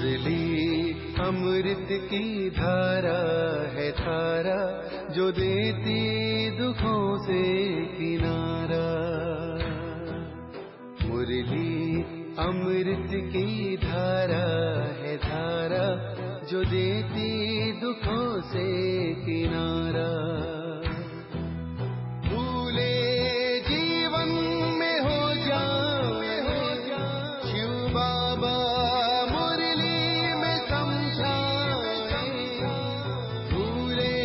मुरली अमृत की धारा है धारा, जो देती दुखों से किनारा। मुरली अमृत की धारा है धारा, जो देती दुखों से किनारा। भूले जीवन में हो जाए शिव बाबा मुरली में समझाए। भूले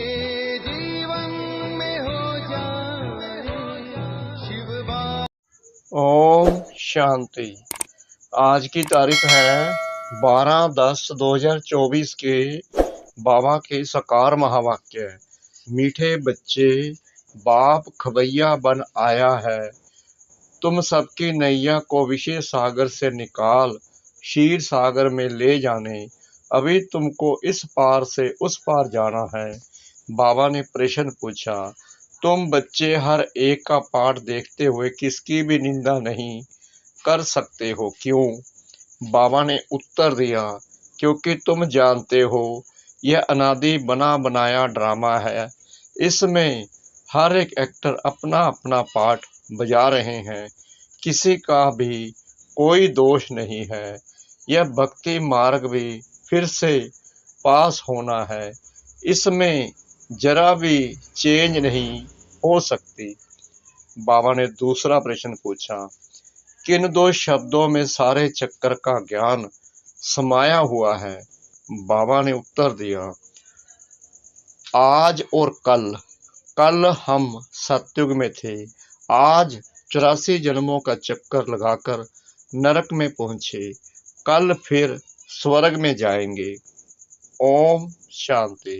जीवन में हो जाए शिव बाबा। ओम शांति। आज की तारीख है 12/10/2024 के बाबा के साकार महावाक्य। मीठे बच्चे, बाप खवैया बन आया है। तुम सबकी नैया को विशेष सागर से निकाल क्षीर सागर में ले जाने। अभी तुमको इस पार से उस पार जाना है। बाबा ने प्रश्न पूछा, तुम बच्चे हर एक का पाठ देखते हुए किसकी भी निंदा नहीं कर सकते हो, क्यों? बाबा ने उत्तर दिया, क्योंकि तुम जानते हो यह अनादि बना बनाया ड्रामा है। इसमें हर एक एक्टर अपना अपना पार्ट बजा रहे हैं, किसी का भी कोई दोष नहीं है। यह भक्ति मार्ग भी फिर से पास होना है, इसमें जरा भी चेंज नहीं हो सकती। बाबा ने दूसरा प्रश्न पूछा, किन दो शब्दों में सारे चक्कर का ज्ञान समाया हुआ है? बाबा ने उत्तर दिया, आज और कल। कल हम सतयुग में थे, आज 84 जन्मों का चक्कर लगाकर नरक में पहुंचे, कल फिर स्वर्ग में जाएंगे। ओम शांति।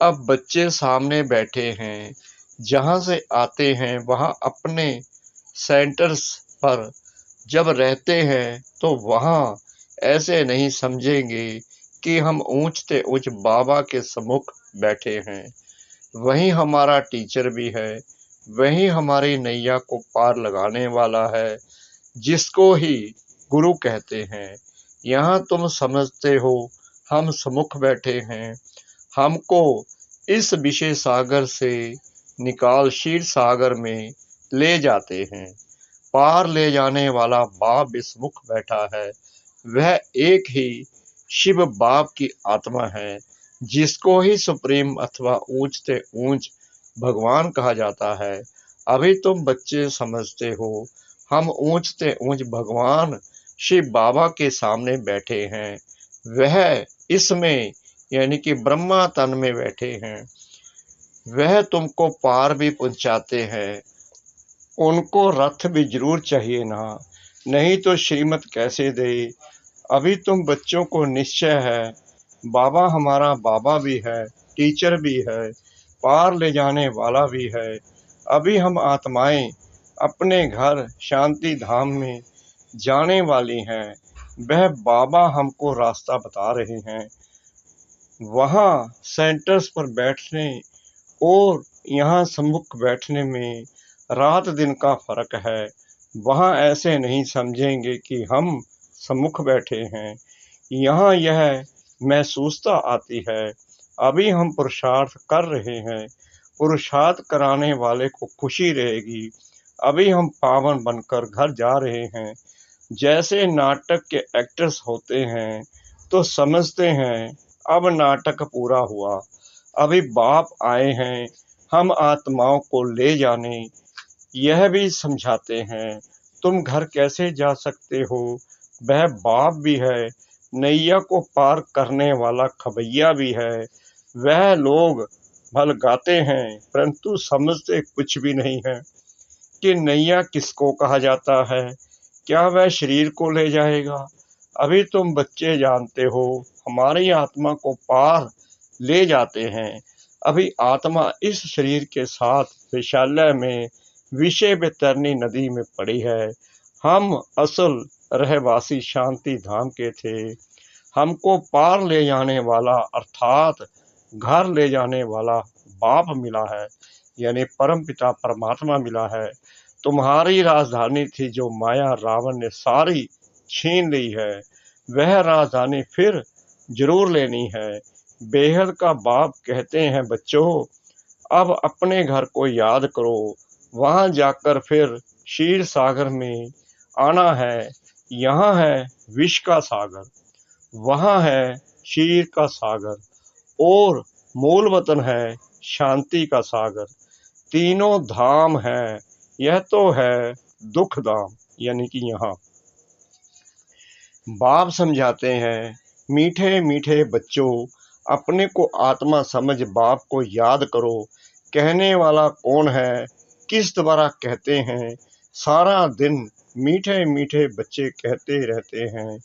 अब बच्चे सामने बैठे हैं, जहां से आते हैं वहां अपने सेंटर्स पर जब रहते हैं तो वहां ऐसे नहीं समझेंगे कि हम ऊंचते ऊंच बाबा के सम्मुख बैठे हैं। वही हमारा टीचर भी है, वही हमारी नैया को पार लगाने वाला है, जिसको ही गुरु कहते हैं। यहाँ तुम समझते हो हम सम्मुख बैठे हैं, हमको इस विषय सागर से निकाल क्षीर सागर में ले जाते हैं। पार ले जाने वाला बाप विस्मुख बैठा है, वह एक ही शिव बाप की आत्मा है, जिसको ही सुप्रीम अथवा ऊंचते ऊंच भगवान कहा जाता है। अभी तुम बच्चे समझते हो हम ऊंचते ऊंच भगवान शिव बाबा के सामने बैठे हैं, वह इसमें यानी कि ब्रह्मा तन में बैठे हैं। वह तुमको पार भी पहुंचाते हैं। उनको रथ भी जरूर चाहिए ना, नहीं तो श्रीमत कैसे दे। अभी तुम बच्चों को निश्चय है बाबा हमारा बाबा भी है, टीचर भी है, पार ले जाने वाला भी है। अभी हम आत्माएं अपने घर शांति धाम में जाने वाली हैं, वह बाबा हमको रास्ता बता रहे हैं। वहाँ सेंटर्स पर बैठने और यहाँ सम्मुख बैठने में रात दिन का फर्क है। वहाँ ऐसे नहीं समझेंगे कि हम सम्मुख बैठे हैं। यहाँ यह महसूसता आती है, अभी हम पुरुषार्थ कर रहे हैं, पुरुषार्थ कराने वाले को खुशी रहेगी। अभी हम पावन बनकर घर जा रहे हैं। जैसे नाटक के एक्टर्स होते हैं तो समझते हैं अब नाटक पूरा हुआ, अभी बाप आए हैं हम आत्माओं को ले जाने। यह भी समझाते हैं तुम घर कैसे जा सकते हो, वह बाप भी है, नैया को पार करने वाला खवैया भी है। वह लोग भल गाते हैं परंतु समझते कुछ भी नहीं है कि नैया किसको कहा जाता है, क्या वह शरीर को ले जाएगा। अभी तुम बच्चे जानते हो हमारी आत्मा को पार ले जाते हैं। अभी आत्मा इस शरीर के साथ विशालय में विषय बेतरनी नदी में पड़ी है। हम असल रहवासी शांति धाम के थे, हमको पार ले जाने वाला अर्थात घर ले जाने वाला बाप मिला है, यानी परम पिता परमात्मा मिला है। तुम्हारी राजधानी थी जो माया रावण ने सारी छीन ली है। वह राजधानी फिर जरूर लेनी है। बेहद का बाप कहते हैं, बच्चों अब अपने घर को याद करो, वहां जाकर फिर क्षीर सागर में आना है। यहाँ है विष का सागर, वहां है क्षीर का सागर, और मूल वतन है शांति का सागर। तीनों धाम है, यह तो है दुख धाम, यानी कि यहाँ। बाप समझाते हैं, मीठे मीठे बच्चों अपने को आत्मा समझ बाप को याद करो। कहने वाला कौन है, किस द्वारा कहते हैं, सारा दिन मीठे मीठे बच्चे कहते रहते हैं।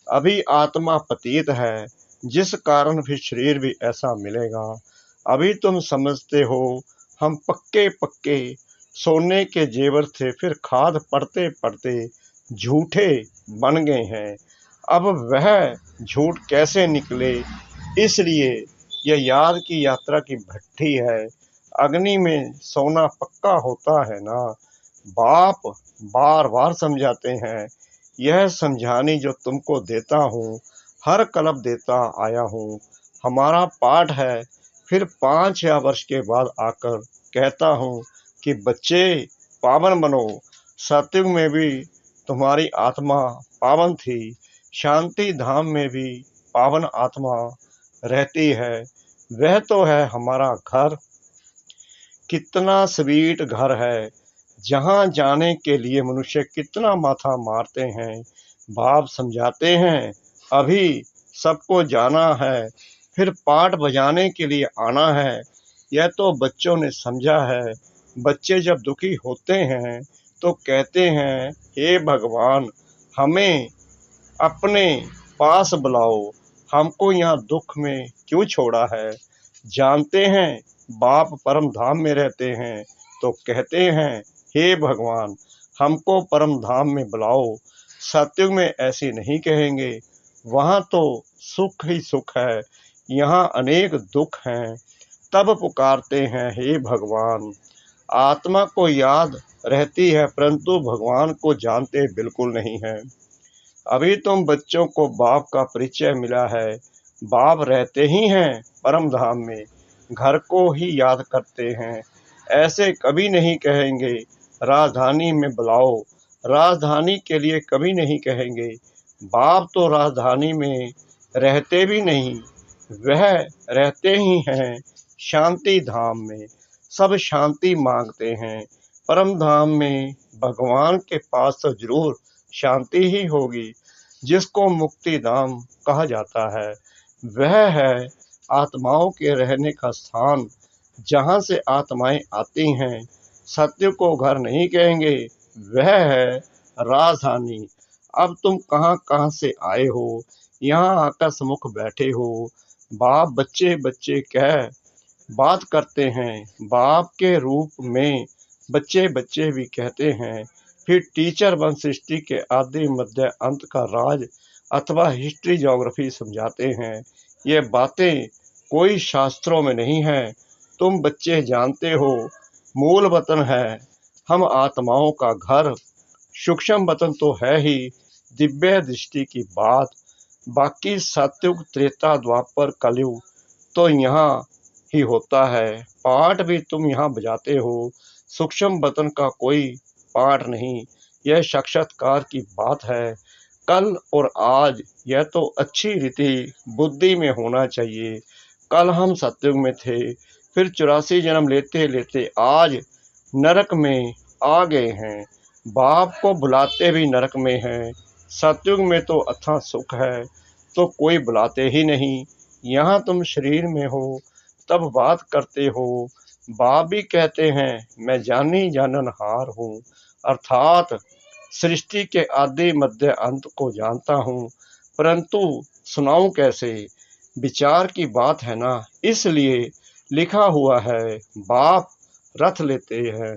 अभी आत्मा पतित है, जिस कारण फिर शरीर भी ऐसा मिलेगा। अभी तुम समझते हो हम पक्के पक्के सोने के जेवर थे, फिर खाद पड़ते पड़ते झूठे बन गए हैं। अब वह झूठ कैसे निकले, इसलिए यह याद की यात्रा की भट्ठी है। अग्नि में सोना पक्का होता है ना। बाप बार बार समझाते हैं, यह समझानी जो तुमको देता हूँ, हर कल्प देता आया हूँ। हमारा पाठ है, फिर 5 वर्ष के बाद आकर कहता हूँ कि बच्चे पावन बनो। सतयुग में भी तुम्हारी आत्मा पावन थी, शांति धाम में भी पावन आत्मा रहती है। वह तो है हमारा घर। कितना स्वीट घर है, जहाँ जाने के लिए मनुष्य कितना माथा मारते हैं। बाप समझाते हैं, अभी सबको जाना है, फिर पाठ बजाने के लिए आना है। यह तो बच्चों ने समझा है। बच्चे जब दुखी होते हैं तो कहते हैं, हे भगवान हमें अपने पास बुलाओ, हमको यहाँ दुख में क्यों छोड़ा है। जानते हैं बाप परम धाम में रहते हैं, तो कहते हैं, हे भगवान हमको परम धाम में बुलाओ। सतयुग में ऐसे नहीं कहेंगे, वहाँ तो सुख ही सुख है, यहाँ अनेक दुख हैं। तब पुकारते हैं, हे भगवान। आत्मा को याद रहती है, परंतु भगवान को जानते बिल्कुल नहीं है। अभी तुम बच्चों को बाप का परिचय मिला है। बाप रहते ही हैं परम धाम में, घर को ही याद करते हैं। ऐसे कभी नहीं कहेंगे राजधानी में बुलाओ, राजधानी के लिए कभी नहीं कहेंगे। बाप तो राजधानी में रहते भी नहीं, वह रहते ही हैं शांति धाम में। सब शांति मांगते हैं। परम धाम में भगवान के पास तो जरूर शांति ही होगी। जिसको मुक्ति धाम कहा जाता है, वह है आत्माओं के रहने का स्थान, जहाँ से आत्माएं आती हैं। सत्य को घर नहीं कहेंगे, वह है राजधानी। अब तुम कहाँ कहाँ से आए हो, यहाँ आकर सम्मुख बैठे हो। बाप बच्चे बच्चे कह बात करते हैं। बाप के रूप में बच्चे बच्चे भी कहते हैं। फिर टीचर बन सृष्टि के आदि मध्य अंत का राज अथवा हिस्ट्री ज्योग्राफी समझाते हैं। ये बातें कोई शास्त्रों में नहीं है, तुम बच्चे जानते हो। मूल वतन है हम आत्माओं का घर, सूक्ष्म वतन तो है ही दिव्य दृष्टि की बात। बाकी सतयुग त्रेता द्वापर कलयुग तो यहाँ ही होता है। पाठ भी तुम यहाँ बजाते हो, सूक्ष्म वतन का कोई पाठ नहीं। यह साक्षात्कार की बात है। कल और आज यह तो अच्छी रीति बुद्धि में होना चाहिए। कल हम सतयुग में थे, फिर 84 जन्म लेते लेते आज नरक में आ गए हैं। बाप को बुलाते भी नरक में हैं। सतयुग में तो अच्छा सुख है, तो कोई बुलाते ही नहीं। यहाँ तुम शरीर में हो तब बात करते हो। बाप भी कहते हैं, मैं जानी जाननहार हूँ, अर्थात सृष्टि के आदि मध्य अंत को जानता हूँ, परंतु सुनाऊं कैसे। विचार की बात है ना, इसलिए लिखा हुआ है। बाप रथ लेते हैं,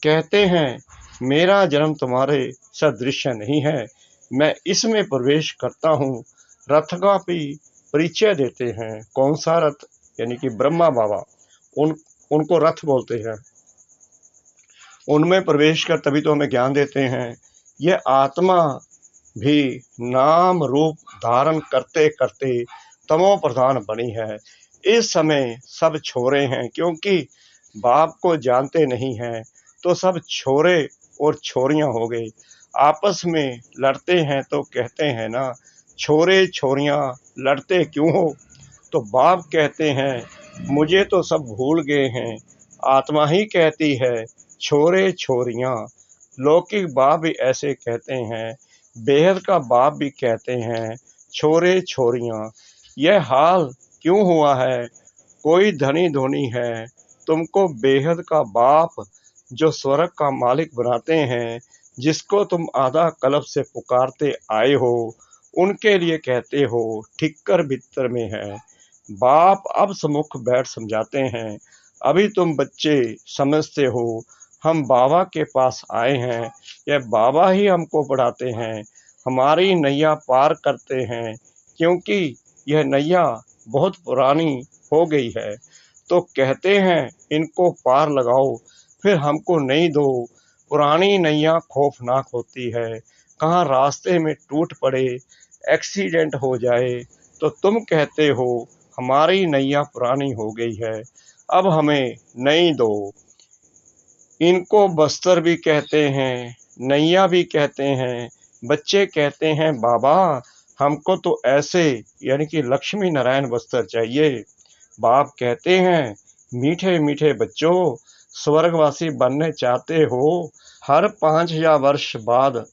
कहते हैं मेरा जन्म तुम्हारे सदृश नहीं है, मैं इसमें प्रवेश करता हूँ। रथ का भी परिचय देते हैं। कौन सा रथ, यानी कि ब्रह्मा बाबा, उनको रथ बोलते हैं। उनमें प्रवेश कर तभी तो हमें ज्ञान देते हैं। यह आत्मा भी नाम रूप धारण करते करते तमो प्रधान बनी है। इस समय सब छोरे हैं, क्योंकि बाप को जानते नहीं हैं, तो सब छोरे और छोरियां हो गए। आपस में लड़ते हैं तो कहते हैं ना, छोरे छोरियां लड़ते क्यों हो? तो बाप कहते हैं, मुझे तो सब भूल गए हैं। आत्मा ही कहती है, छोरे छोरियां। लौकिक बाप भी ऐसे कहते हैं, बेहद का बाप भी कहते हैं, छोरे छोरियां। यह हाल क्यों हुआ है? कोई धनी धोनी है, तुमको बेहद का बाप जो स्वर्ग का मालिक बनाते हैं, जिसको तुम आधा कल्प से पुकारते आए हो, उनके लिए कहते हो ठिक्कर भीतर में है। बाप अब सम्मुख बैठ समझाते हैं, अभी तुम बच्चे समझते हो, हम बाबा के पास आए हैं, यह बाबा ही हमको पढ़ाते हैं, हमारी नैया पार करते हैं, क्योंकि यह नैया बहुत पुरानी हो गई है। तो कहते हैं, इनको पार लगाओ, फिर हमको नहीं दो। पुरानी नैया खौफनाक होती है, कहाँ रास्ते में टूट पड़े, एक्सीडेंट हो जाए, तो तुम कहते हो हमारी नैया पुरानी हो गई है, अब हमें नई दो। इनको बस्तर भी कहते हैं, नैया भी कहते हैं। बच्चे कहते हैं, बाबा हमको तो ऐसे यानी कि लक्ष्मी नारायण बस्तर चाहिए। बाप कहते हैं, मीठे मीठे बच्चों, स्वर्गवासी बनने चाहते हो? हर 5000 वर्ष बाद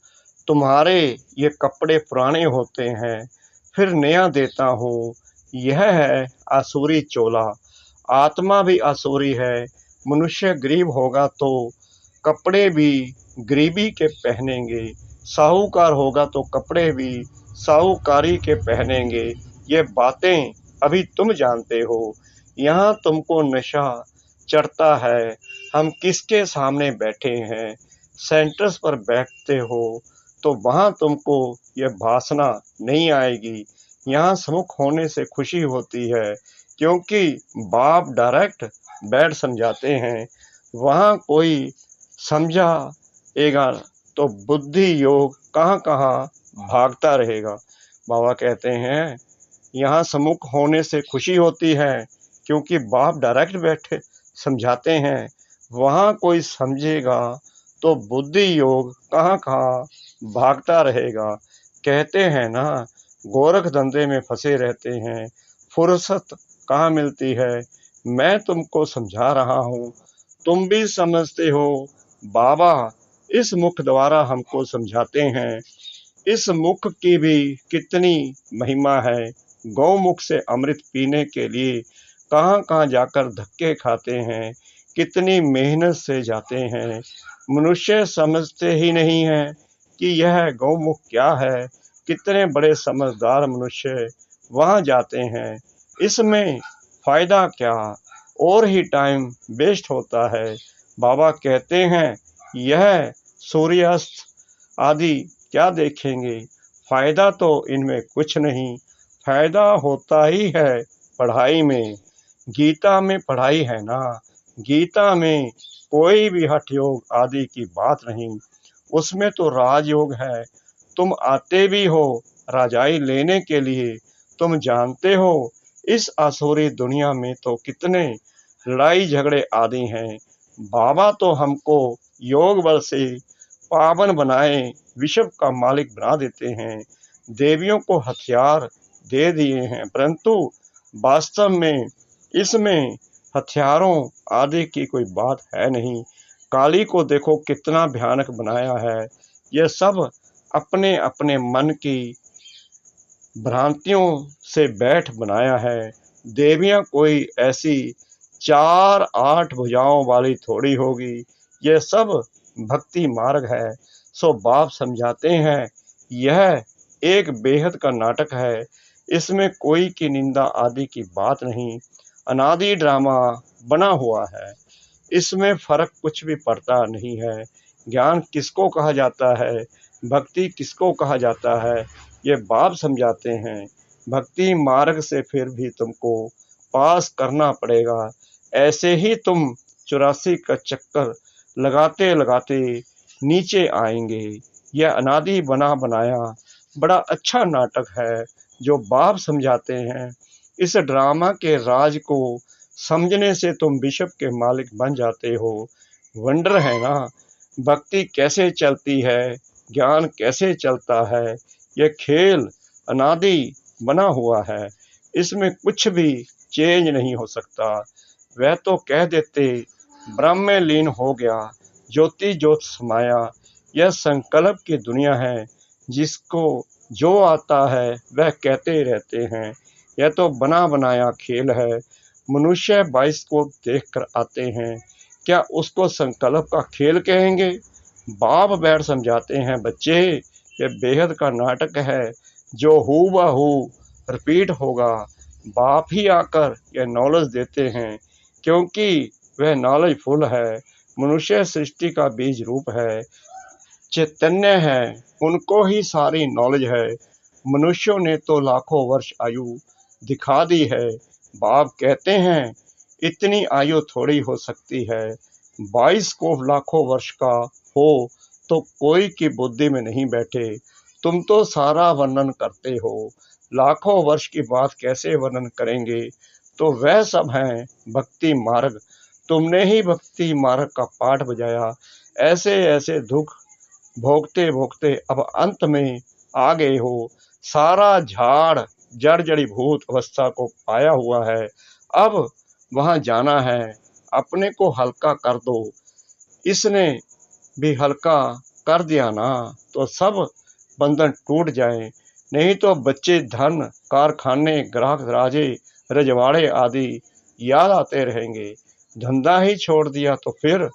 तुम्हारे ये कपड़े पुराने होते हैं, फिर नया देता हूँ। यह है आसुरी चोला। आत्मा भी आसुरी है। मनुष्य गरीब होगा तो कपड़े भी गरीबी के पहनेंगे, साहूकार होगा तो कपड़े भी साहूकारी के पहनेंगे। ये बातें अभी तुम जानते हो। यहाँ तुमको नशा चढ़ता है, हम किसके सामने बैठे हैं। सेंटर्स पर बैठते हो तो वहाँ तुमको यह भासना नहीं आएगी। यहाँ सम्मुख होने से खुशी होती है, क्योंकि बाप डायरेक्ट बैठ समझाते हैं। वहाँ कोई समझाएगा तो बुद्धि योग कहाँ कहाँ भागता रहेगा। बाबा कहते हैं, यहाँ सम्मुख होने से खुशी होती है, क्योंकि बाप डायरेक्ट बैठे समझाते हैं। वहाँ कोई समझेगा तो बुद्धि योग कहाँ कहाँ भागता रहेगा। कहते हैं ना, गोरख धंधे में फंसे रहते हैं, फुर्सत कहाँ मिलती है। मैं तुमको समझा रहा हूँ, तुम भी समझते हो। बाबा इस मुख द्वारा हमको समझाते हैं। इस मुख की भी कितनी महिमा है। गौमुख से अमृत पीने के लिए कहाँ कहाँ जाकर धक्के खाते हैं, कितनी मेहनत से जाते हैं। मनुष्य समझते ही नहीं है कि यह गौमुख क्या है। कितने बड़े समझदार मनुष्य वहाँ जाते हैं, इसमें फायदा क्या, और ही टाइम वेस्ट होता है। बाबा कहते हैं, यह सूर्यास्त आदि क्या देखेंगे, फायदा तो इनमें कुछ नहीं। फायदा होता ही है पढ़ाई में। गीता में पढ़ाई है ना, गीता में कोई भी हठ योग आदि की बात नहीं, उसमें तो राजयोग है। तुम आते भी हो राजाई लेने के लिए। तुम जानते हो इस आसुरी दुनिया में तो कितने लड़ाई झगड़े आदि हैं। बाबा तो हमको योग बल से पावन बनाए विश्व का मालिक बना देते हैं। देवियों को हथियार दे दिए हैं, परंतु वास्तव में इसमें हथियारों आदि की कोई बात है नहीं। काली को देखो कितना भयानक बनाया है। यह सब अपने अपने मन की भ्रांतियों से बैठ बनाया है। देवियां कोई ऐसी 4-8 भुजाओं वाली थोड़ी होगी। यह सब भक्ति मार्ग है। सो बाप समझाते हैं, यह एक बेहद का नाटक है। इसमें कोई की निंदा आदि की बात नहीं। अनादि ड्रामा बना हुआ है, इसमें फर्क कुछ भी पड़ता नहीं है। ज्ञान किसको कहा जाता है, भक्ति किसको कहा जाता है, ये बाप समझाते हैं। भक्ति मार्ग से फिर भी तुमको पास करना पड़ेगा। ऐसे ही तुम 84 का चक्कर लगाते लगाते नीचे आएंगे। यह अनादि बना बनाया बड़ा अच्छा नाटक है जो बाप समझाते हैं। इस ड्रामा के राज को समझने से तुम विश्व के मालिक बन जाते हो। वंडर है ना, भक्ति कैसे चलती है, ज्ञान कैसे चलता है। यह खेल अनादि बना हुआ है, इसमें कुछ भी चेंज नहीं हो सकता। वह तो कह देते ब्रह्म में लीन हो गया, ज्योति ज्योत समाया। यह संकल्प की दुनिया है, जिसको जो आता है वह कहते रहते हैं। यह तो बना बनाया खेल है, मनुष्य बाइस्कोप देखकर आते हैं, क्या उसको संकल्प का खेल कहेंगे। बाप बैठ समझाते हैं, बच्चे यह बेहद का नाटक है जो हूबहू रिपीट होगा। बाप ही आकर यह नॉलेज देते हैं, क्योंकि वह नॉलेजफुल है। मनुष्य सृष्टि का बीज रूप है, चैतन्य है, उनको ही सारी नॉलेज है। मनुष्यों ने तो लाखों वर्ष आयु दिखा दी है। बाप कहते हैं इतनी आयु थोड़ी हो सकती है। 22 को लाखों वर्ष का हो तो कोई की बुद्धि में नहीं बैठे। तुम तो सारा वर्णन करते हो, लाखों वर्ष की बात कैसे वर्णन करेंगे। तो वह सब है भक्ति मार्ग। तुमने ही भक्ति मार्ग का पाठ बजाया। ऐसे ऐसे दुख भोगते भोगते अब अंत में आ गए हो। सारा झाड़ जड़ जड़ीभूत अवस्था को पाया हुआ है। अब वहां जाना है, अपने को हल्का कर दो। इसने भी हल्का कर दिया ना, तो सब बंधन टूट जाए। नहीं तो बच्चे धन कारखाने ग्राहक राजे रजवाड़े आदि याद आते रहेंगे। धंधा ही छोड़ दिया तो फिर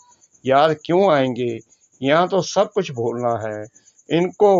याद क्यों आएंगे। यहाँ तो सब कुछ भूलना है। इनको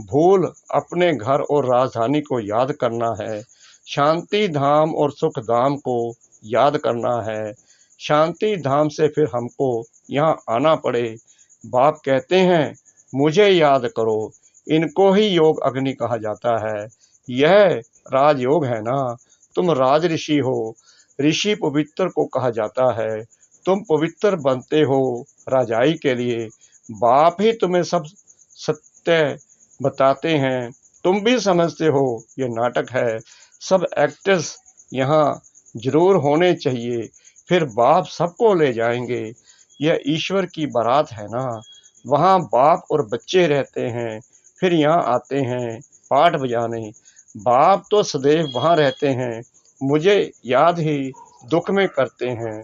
भूल अपने घर और राजधानी को याद करना है। शांति धाम और सुख धाम को याद करना है। शांति धाम से फिर हमको यहाँ आना पड़े। बाप कहते हैं मुझे याद करो। इनको ही योग अग्नि कहा जाता है। यह राजयोग है ना। तुम राज ऋषि हो। ऋषि पवित्र को कहा जाता है। तुम पवित्र बनते हो राजाई के लिए। बाप ही तुम्हें सब सत्य बताते हैं। तुम भी समझते हो ये नाटक है। सब एक्टर्स यहाँ जरूर होने चाहिए, फिर बाप सबको ले जाएंगे। यह ईश्वर की बारात है ना। वहाँ बाप और बच्चे रहते हैं, फिर यहाँ आते हैं पाठ बजाने। बाप तो सदैव वहाँ रहते हैं, मुझे याद ही दुख में करते हैं।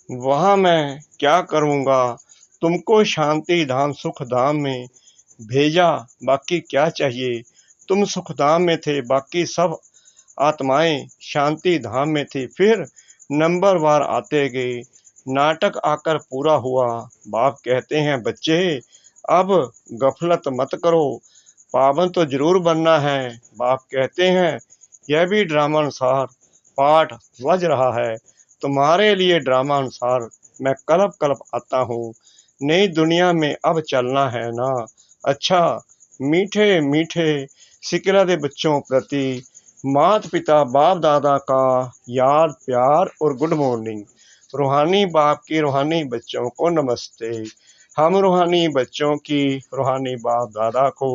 वहाँ मैं क्या करूँगा। तुमको शांति धाम सुख धाम में भेजा, बाकी क्या चाहिए। तुम सुख धाम में थे, बाकी सब आत्माएं शांति धाम में थी। फिर नंबर वार आते गए, नाटक आकर पूरा हुआ। बाप कहते हैं बच्चे अब गफलत मत करो, पावन तो जरूर बनना है। बाप कहते हैं यह भी ड्रामानुसार पाठ बज रहा है। तुम्हारे लिए ड्रामानुसार मैं कल्प कल्प आता हूँ। नई दुनिया में अब चलना है ना। अच्छा, मीठे मीठे सिकला दे बच्चों प्रति माता पिता बाप दादा का याद प्यार और गुड मॉर्निंग। रूहानी बाप की रूहानी बच्चों को नमस्ते। हम रूहानी बच्चों की रूहानी बाप दादा को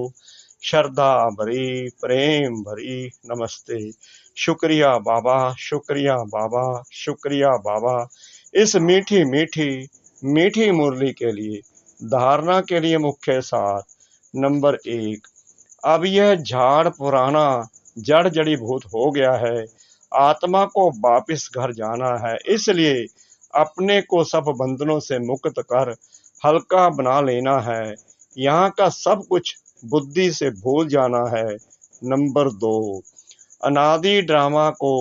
श्रद्धा भरी प्रेम भरी नमस्ते। शुक्रिया बाबा, शुक्रिया बाबा, शुक्रिया बाबा, इस मीठी मीठी मीठी मुरली के लिए। धारणा के लिए मुख्य सार नंबर 1, अब यह झाड़ पुराना जड़ जड़ीभूत हो गया है। आत्मा को वापिस घर जाना है, इसलिए अपने को सब बंधनों से मुक्त कर हल्का बना लेना है। यहाँ का सब कुछ बुद्धि से भूल जाना है। नंबर 2, अनादि ड्रामा को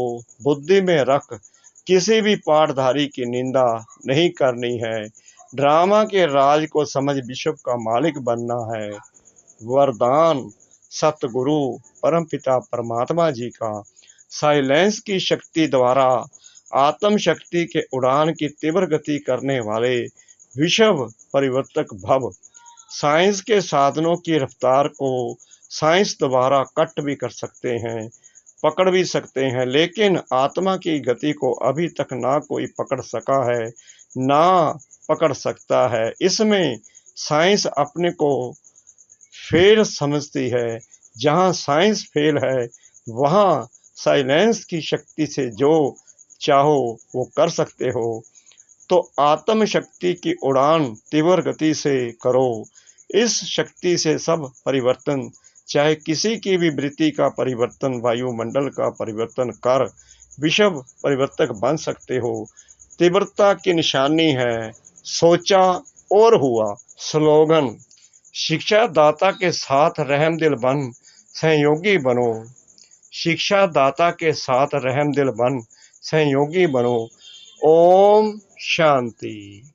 बुद्धि में रख किसी भी पाठधारी की निंदा नहीं करनी है। ड्रामा के राज को समझ विश्व का मालिक बनना है। वरदान सतगुरु परमपिता परमात्मा जी का साइलेंस की शक्ति द्वारा आत्म शक्ति के उड़ान की तीव्र गति करने वाले विश्व परिवर्तक भव। साइंस के साधनों की रफ्तार को साइंस द्वारा कट भी कर सकते हैं, पकड़ भी सकते हैं, लेकिन आत्मा की गति को अभी तक ना कोई पकड़ सका है ना पकड़ सकता है। इसमें साइंस अपने को फेल समझती है। जहाँ साइंस फेल है वहाँ साइलेंस की शक्ति से जो चाहो वो कर सकते हो। तो आत्म शक्ति की उड़ान तीव्र गति से करो। इस शक्ति से सब परिवर्तन, चाहे किसी की भी वृत्ति का परिवर्तन, वायुमंडल का परिवर्तन कर विश्व परिवर्तक बन सकते हो। तीव्रता की निशानी है सोचा और हुआ। स्लोगन: शिक्षा दाता के साथ रहमदिल बन सहयोगी बनो। शिक्षा दाता के साथ रहमदिल बन सहयोगी बनो। ओम शांति।